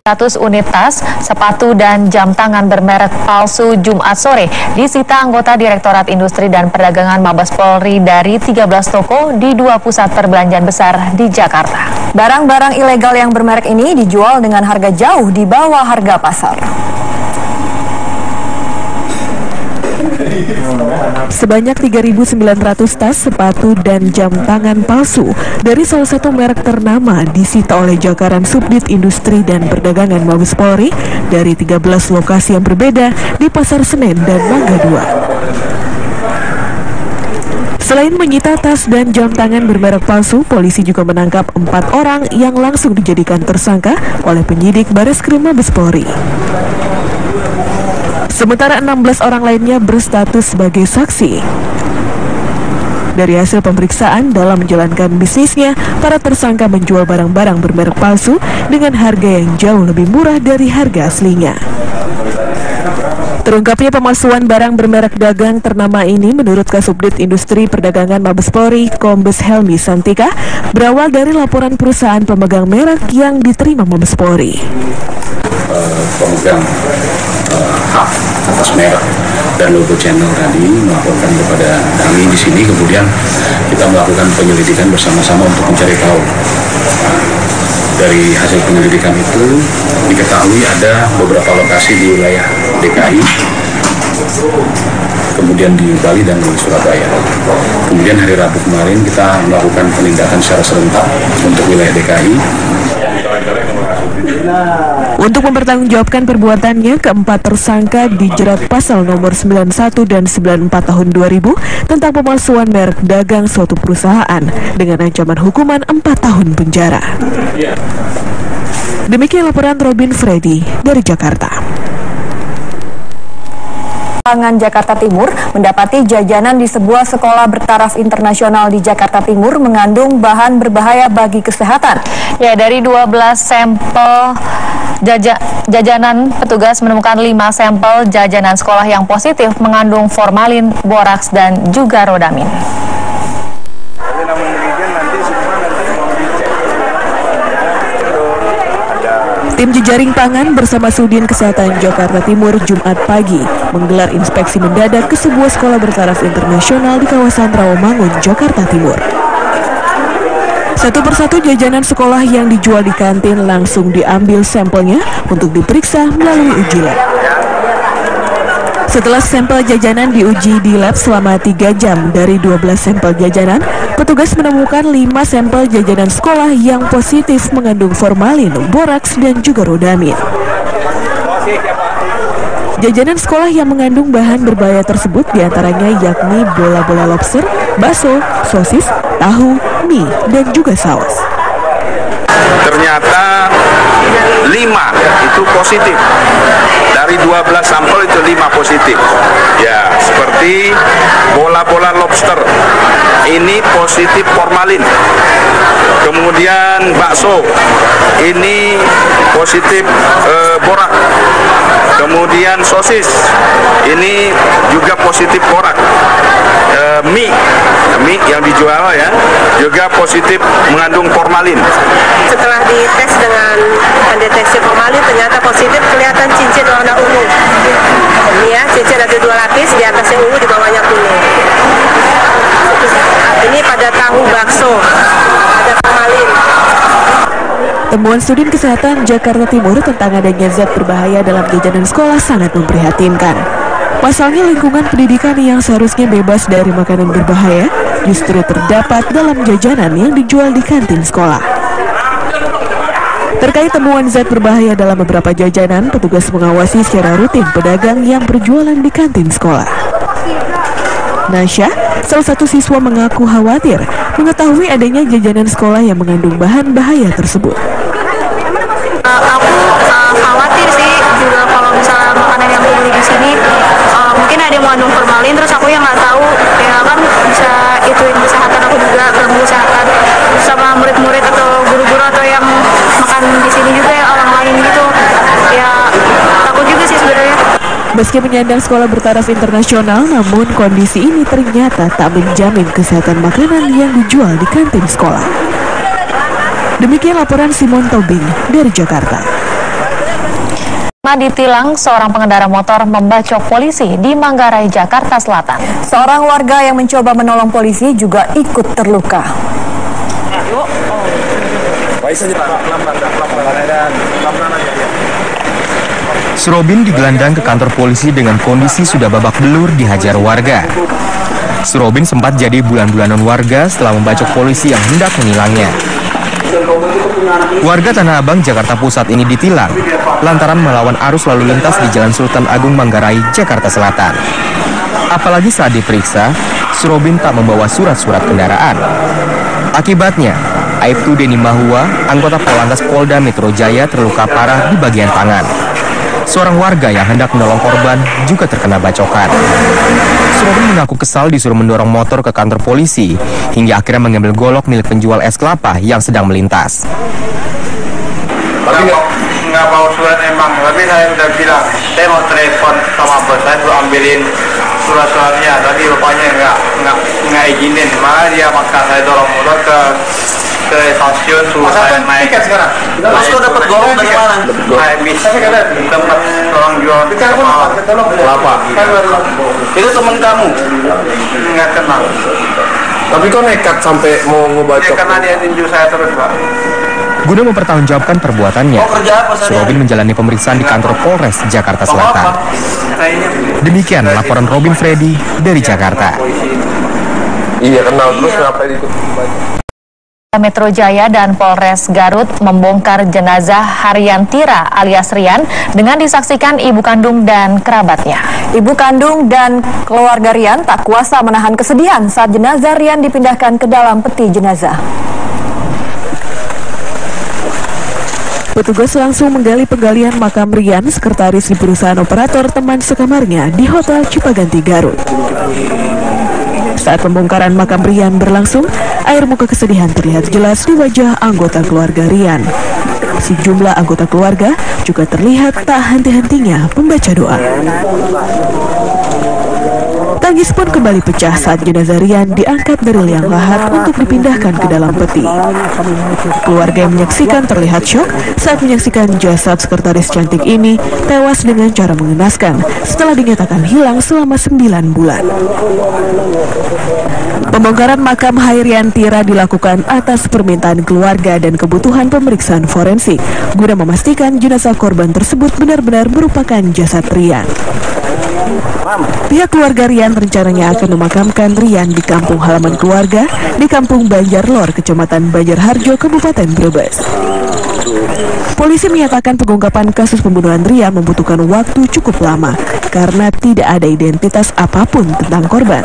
100 unit tas, sepatu, dan jam tangan bermerek palsu Jumat sore disita anggota Direktorat Industri dan Perdagangan Mabes Polri dari 13 toko di 2 pusat perbelanjaan besar di Jakarta. Barang-barang ilegal yang bermerek ini dijual dengan harga jauh di bawah harga pasar. Sebanyak 3.900 tas, sepatu, dan jam tangan palsu dari salah satu merek ternama disita oleh Jakaran Subdit Industri dan Perdagangan Mabes Polri dari 13 lokasi yang berbeda di Pasar Senen dan Mangga 2. Selain menyita tas dan jam tangan bermerek palsu, polisi juga menangkap 4 orang yang langsung dijadikan tersangka oleh penyidik Bareskrim Mabes Polri. Sementara 16 orang lainnya berstatus sebagai saksi. Dari hasil pemeriksaan dalam menjalankan bisnisnya, para tersangka menjual barang-barang bermerek palsu dengan harga yang jauh lebih murah dari harga aslinya. Terungkapnya pemalsuan barang bermerek dagang ternama ini menurut Kasubdit Industri Perdagangan Mabes Polri, Kombes Helmi Santika, berawal dari laporan perusahaan pemegang merek yang diterima Mabes Polri. Pemegang hak atas merek dan logo channel tadi melaporkan kepada kami di sini, kemudian kita melakukan penyelidikan bersama-sama untuk mencari tahu. Dari hasil penyelidikan itu diketahui ada beberapa lokasi di wilayah DKI, kemudian di Bali dan di Surabaya. Kemudian hari Rabu kemarin kita melakukan penindakan secara serentak untuk wilayah DKI. Untuk mempertanggungjawabkan perbuatannya, keempat tersangka dijerat pasal nomor 91 dan 94 tahun 2000 tentang pemalsuan merek dagang suatu perusahaan dengan ancaman hukuman 4 tahun penjara. Demikian laporan Robin Freddy dari Jakarta. Pangan Jakarta Timur mendapati jajanan di sebuah sekolah bertaraf internasional di Jakarta Timur mengandung bahan berbahaya bagi kesehatan. Ya, dari 12 sampel jajanan, petugas menemukan 5 sampel jajanan sekolah yang positif mengandung formalin, boraks, dan juga rodamin. Tim Jejaring Pangan bersama Sudin Kesehatan Jakarta Timur Jumat pagi menggelar inspeksi mendadak ke sebuah sekolah bertaraf internasional di kawasan Rawamangun, Jakarta Timur. Satu persatu jajanan sekolah yang dijual di kantin langsung diambil sampelnya untuk diperiksa melalui uji lab. Setelah sampel jajanan diuji di lab selama 3 jam dari 12 sampel jajanan, petugas menemukan 5 sampel jajanan sekolah yang positif mengandung formalin, boraks, dan juga rodamin. Jajanan sekolah yang mengandung bahan berbahaya tersebut diantaranya yakni bola-bola lobster, bakso, sosis, tahu, mie, dan juga saus. Ternyata 5 itu positif. Dari 12 sampel itu 5 positif. Ya, seperti bola-bola lobster. Ini positif formalin. Kemudian bakso. Ini positif borak. Kemudian sosis. Ini juga positif borak. Mie yang dijual ya juga positif mengandung formalin. Setelah dites dengan pendeteksi formalin ternyata positif, kelihatan cincin warna ungu. Ini ya, cincin ada 2 lapis, di atasnya ungu, di bawahnya kuning. Ini pada tahu bakso ada formalin. Temuan Sudin Kesehatan Jakarta Timur tentang adanya zat berbahaya dalam jajanan sekolah sangat memprihatinkan. Pasalnya lingkungan pendidikan yang seharusnya bebas dari makanan berbahaya justru terdapat dalam jajanan yang dijual di kantin sekolah. Terkait temuan zat berbahaya dalam beberapa jajanan, petugas mengawasi secara rutin pedagang yang berjualan di kantin sekolah. Nasya, salah satu siswa, mengaku khawatir mengetahui adanya jajanan sekolah yang mengandung bahan bahaya tersebut. Aku khawatir sih juga kalau misalnya makanan yang dibeli di sini mungkin ada yang mengandung formalin, terus aku yang nggak tahu, ya kan bisa ituin kesehatan aku juga, ganggu kesehatan sama murid-murid atau guru-guru atau yang makan di sini juga ya orang lain gitu. Ya takut juga sih sebenarnya. Meski menyandang sekolah bertaraf internasional, namun kondisi ini ternyata tak menjamin kesehatan makanan yang dijual di kantin sekolah. Demikian laporan Simon Tobing dari Jakarta. Ditilang seorang pengendara motor membacok polisi di Manggarai, Jakarta Selatan. Seorang warga yang mencoba menolong polisi juga ikut terluka. Surobin digelandang ke kantor polisi dengan kondisi sudah babak belur dihajar warga. Surobin sempat jadi bulan-bulanan warga setelah membacok polisi yang hendak menilangnya. Warga Tanah Abang, Jakarta Pusat ini ditilang lantaran melawan arus lalu lintas di Jalan Sultan Agung Manggarai, Jakarta Selatan. Apalagi saat diperiksa, Surobin tak membawa surat-surat kendaraan. Akibatnya, Aibtu Deni Mahua, anggota Polantas Polda Metro Jaya terluka parah di bagian tangan. Seorang warga yang hendak menolong korban juga terkena bacokan. Surobin mengaku kesal disuruh mendorong motor ke kantor polisi hingga akhirnya mengambil golok milik penjual es kelapa yang sedang melintas. Nggak mau surat emang, tapi saya udah bilang saya mau telepon sama bos saya tuh ambilin surat-suratnya, tapi rupanya nggak izinin, malah dia maksa saya dorong motor ke stasiun suruh saya naik. Mas kau dapat golok dari mana? Naik bis tempat orang jual kelapa. Itu teman kamu? Nggak kenal. Tapi kau nekat sampai mau ngebacok? Ya, karena dia tinju saya terus, Pak. Guna mempertanggungjawabkan perbuatannya, Surobin menjalani pemeriksaan di kantor Polres Jakarta Selatan. Demikian laporan Robin Freddy dari Jakarta. Iya, kenal. Terus ngapain itu? Metro Jaya dan Polres Garut membongkar jenazah Haryantira alias Rian dengan disaksikan ibu kandung dan kerabatnya. Ibu kandung dan keluarga Rian tak kuasa menahan kesedihan saat jenazah Rian dipindahkan ke dalam peti jenazah. Petugas langsung menggali penggalian makam Rian, sekretaris di perusahaan operator teman sekamarnya di Hotel Cipaganti, Garut. Saat pembongkaran makam Rian berlangsung, air muka kesedihan terlihat jelas di wajah anggota keluarga Rian. Sejumlah anggota keluarga juga terlihat tak henti-hentinya membaca doa. Tangis pun kembali pecah saat jenazah Rian diangkat dari liang lahat untuk dipindahkan ke dalam peti. Keluarga yang menyaksikan terlihat syok saat menyaksikan jasad sekretaris cantik ini tewas dengan cara mengenaskan setelah dinyatakan hilang selama 9 bulan. Pembongkaran makam Haryantira dilakukan atas permintaan keluarga dan kebutuhan pemeriksaan forensik guna memastikan jenazah korban tersebut benar-benar merupakan jasad Rian. Pihak keluarga Rian rencananya akan memakamkan Rian di kampung halaman keluarga di Kampung Banjarlor, Kecamatan Banjarharjo, Kabupaten Brebes. Polisi menyatakan pengungkapan kasus pembunuhan Rian membutuhkan waktu cukup lama karena tidak ada identitas apapun tentang korban.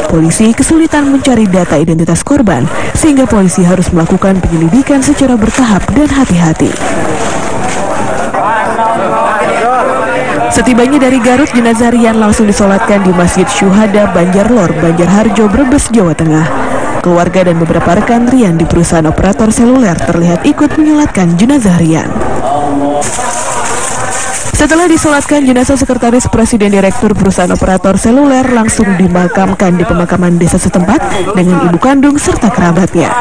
Polisi kesulitan mencari data identitas korban sehingga polisi harus melakukan penyelidikan secara bertahap dan hati-hati. Setibanya dari Garut, jenazah Rian langsung disolatkan di Masjid Syuhada Banjarlor, Banjarharjo, Brebes, Jawa Tengah. Keluarga dan beberapa rekan Rian di perusahaan operator seluler terlihat ikut menyolatkan jenazah Rian. Setelah disolatkan, jenazah sekretaris Presiden Direktur Perusahaan Operator Seluler langsung dimakamkan di pemakaman desa setempat dengan ibu kandung serta kerabatnya.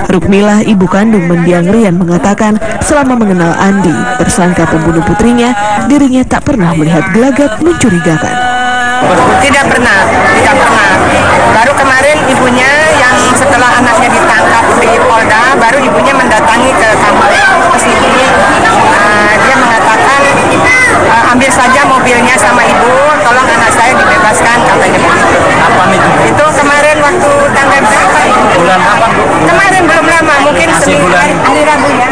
Rukmilah, ibu kandung mendiang Rian, mengatakan selama mengenal Andi, tersangka pembunuh putrinya, dirinya tak pernah melihat gelagat mencurigakan. Tidak pernah. Baru kemarin ibunya yang setelah anaknya ditangkap di Polda, baru ibunya mendatangi ke kamar sini. Dia mengatakan ambil saja mobilnya sama ibu, tolong anak saya dibebaskan, katanya begitu. Apa nih? Itu kemarin waktu tanggal berapa? Bulan apa? Kemarin belum lama, mungkin seminggu hari Rabu ya.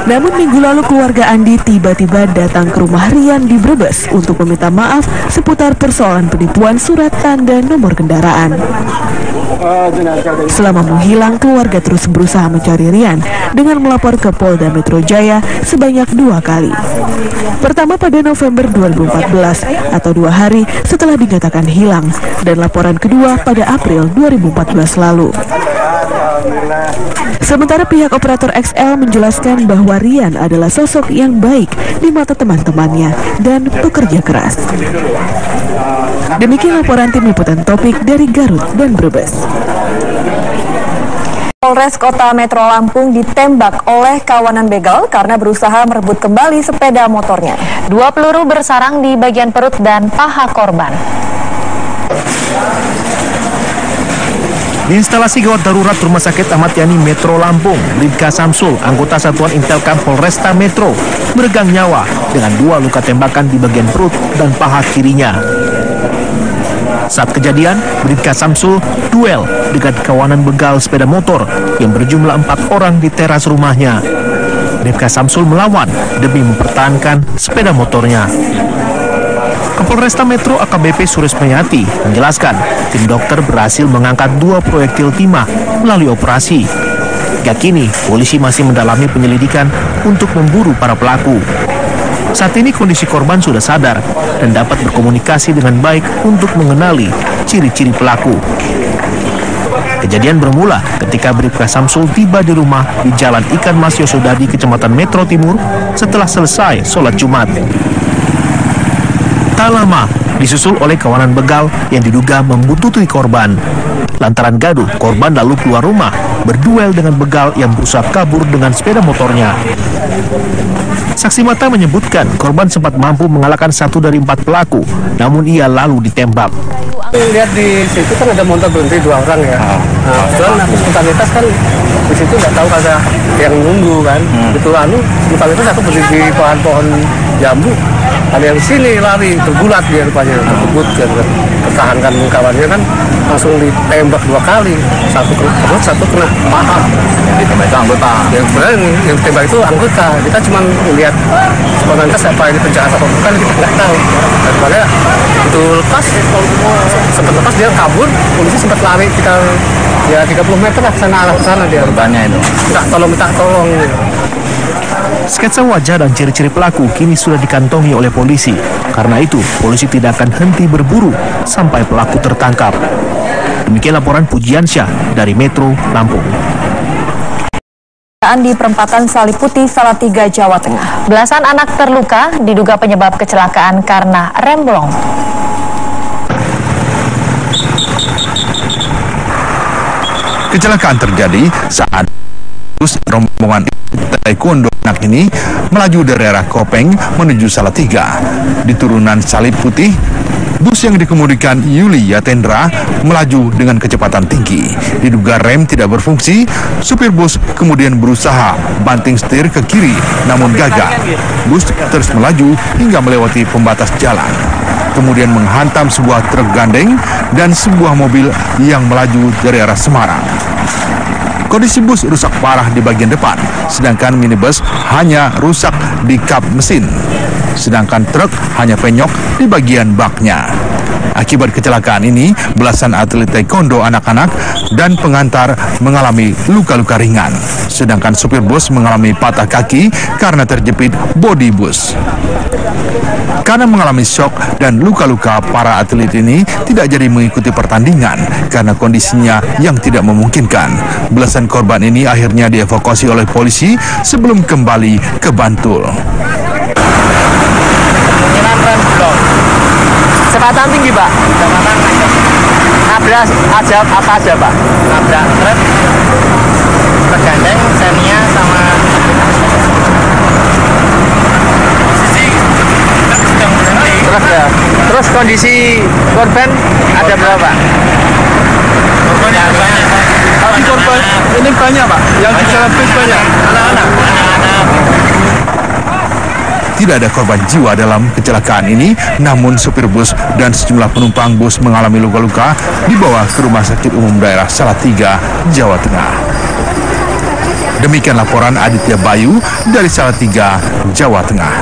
Namun minggu lalu keluarga Andi tiba-tiba datang ke rumah Rian di Brebes untuk meminta maaf seputar persoalan penipuan surat tanda nomor kendaraan. Selama menghilang, keluarga terus berusaha mencari Rian dengan melapor ke Polda Metro Jaya sebanyak 2 kali. Pertama pada November 2014 atau 2 hari setelah dinyatakan hilang, dan laporan kedua pada April 2014 lalu. Sementara pihak operator XL menjelaskan bahwa Rian adalah sosok yang baik di mata teman-temannya dan pekerja keras. Demikian laporan tim liputan Topik dari Garut dan Brebes. Polres Kota Metro Lampung ditembak oleh kawanan begal karena berusaha merebut kembali sepeda motornya. 2 peluru bersarang di bagian perut dan paha korban. Di instalasi gawat darurat Rumah Sakit Ahmad Yani Metro Lampung, Bribka Samsul, anggota Satuan Intelkam Polresta Metro, meregang nyawa dengan 2 luka tembakan di bagian perut dan paha kirinya. Saat kejadian, Bribka Samsul duel dengan kawanan begal sepeda motor yang berjumlah 4 orang di teras rumahnya. Bribka Samsul melawan demi mempertahankan sepeda motornya. Kapolresta Metro AKBP Suris Mayati menjelaskan, tim dokter berhasil mengangkat 2 proyektil timah melalui operasi. Hingga kini, polisi masih mendalami penyelidikan untuk memburu para pelaku. Saat ini kondisi korban sudah sadar dan dapat berkomunikasi dengan baik untuk mengenali ciri-ciri pelaku. Kejadian bermula ketika Bribka Samsul tiba di rumah di Jalan Ikan Mas Yosodadi, Kecamatan Metro Timur setelah selesai sholat Jumat. Tak lama, disusul oleh kawanan begal yang diduga membuntuti korban. Lantaran gaduh, korban lalu keluar rumah, berduel dengan begal yang berusaha kabur dengan sepeda motornya. Saksi mata menyebutkan korban sempat mampu mengalahkan 1 dari 4 pelaku, namun ia lalu ditembak. Lihat di situ kan ada motor berhenti 2 orang ya. Nah, kebetulan aku spontanitas kan di situ nggak tahu ada yang nunggu kan. Kebetulan spontanitas aku berdiri di pohon jambu. Ada yang sini lari bergulat dia rupanya, terbut dan pertahankan kawannya kan langsung ditembak 2 kali, 1 ke perut, 1 kena paha. Ditembak itu anggota. Yang sebenarnya yang tembak itu anggota. Kita cuma melihat spontanitas apa ini penjahat atau bukan kita nggak tahu. Daripada itu lepas, sempat lepas dia kabur, polisi sempat lari sekitar ya 30 meter lah sana arah sana dia. Korbannya itu. Minta tolong. Sketsa wajah dan ciri-ciri pelaku kini sudah dikantongi oleh polisi. Karena itu, polisi tidak akan henti berburu sampai pelaku tertangkap. Demikian laporan Pujiansyah dari Metro Lampung. Di perempatan Salib Putih, Salatiga, Jawa Tengah. Belasan anak terluka diduga penyebab kecelakaan karena remblong. Kecelakaan terjadi saat bus rombongan taekwondo anak ini melaju dari arah Kopeng menuju Salatiga. Di turunan Salib Putih, bus yang dikemudikan Yuli Yatendra melaju dengan kecepatan tinggi. Diduga rem tidak berfungsi, supir bus kemudian berusaha banting setir ke kiri, namun gagal. Bus terus melaju hingga melewati pembatas jalan, kemudian menghantam sebuah truk gandeng dan sebuah mobil yang melaju dari arah Semarang. Kondisi bus rusak parah di bagian depan, sedangkan minibus hanya rusak di kap mesin, sedangkan truk hanya penyok di bagian baknya. Akibat kecelakaan ini, belasan atlet taekwondo anak-anak dan pengantar mengalami luka-luka ringan, sedangkan supir bus mengalami patah kaki karena terjepit bodi bus. Karena mengalami shock dan luka-luka, para atlet ini tidak jadi mengikuti pertandingan karena kondisinya yang tidak memungkinkan. Belasan korban ini akhirnya dievakuasi oleh polisi sebelum kembali ke Bantul. Kecepatan tinggi, Pak. Kecepatan nabrak aja apa aja, Pak? Nabrak truk, tergandeng, Xenia sama posisi sedang berhenti. Terus kondisi korban ada berapa? Korbannya banyak. Tapi korban ini banyak, Pak. Yang di dalam bus banyak. Anak-anak. Tidak ada korban jiwa dalam kecelakaan ini, namun supir bus dan sejumlah penumpang bus mengalami luka-luka dibawa ke Rumah Sakit Umum Daerah Salatiga, Jawa Tengah. Demikian laporan Aditya Bayu dari Salatiga, Jawa Tengah.